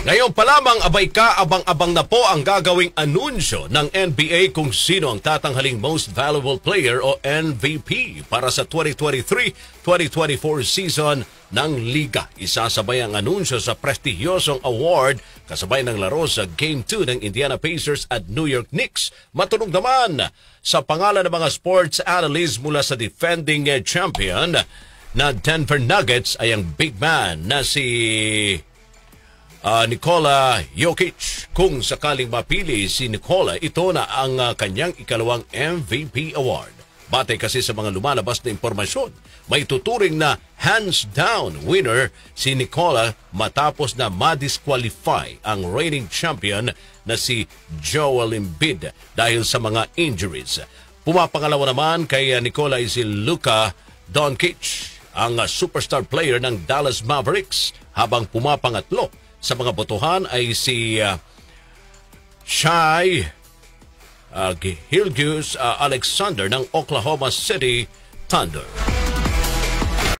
Ngayon pa lamang abay ka, abang-abang na po ang gagawing anunsyo ng NBA kung sino ang tatanghaling Most Valuable Player o MVP para sa 2023-2024 season ng Liga. Isasabay ang anunsyo sa prestigyosong award kasabay ng laro sa Game 2 ng Indiana Pacers at New York Knicks. Matunog naman sa pangalan ng mga sports analysts mula sa defending champion na Denver Nuggets ay ang big man na si Nikola Jokic. Kung sakaling mapili si Nikola, ito na ang kanyang ikalawang MVP award. Batay kasi sa mga lumalabas na impormasyon, may tuturing na hands-down winner si Nikola matapos na ma-disqualify ang reigning champion na si Joel Embiid dahil sa mga injuries. Pumapangalawa naman kay Nikola ay si Luka Doncic, ang superstar player ng Dallas Mavericks, habang pumapangatlo sa mga botohan ay si Shai Gilgeous-Alexander ng Oklahoma City Thunder.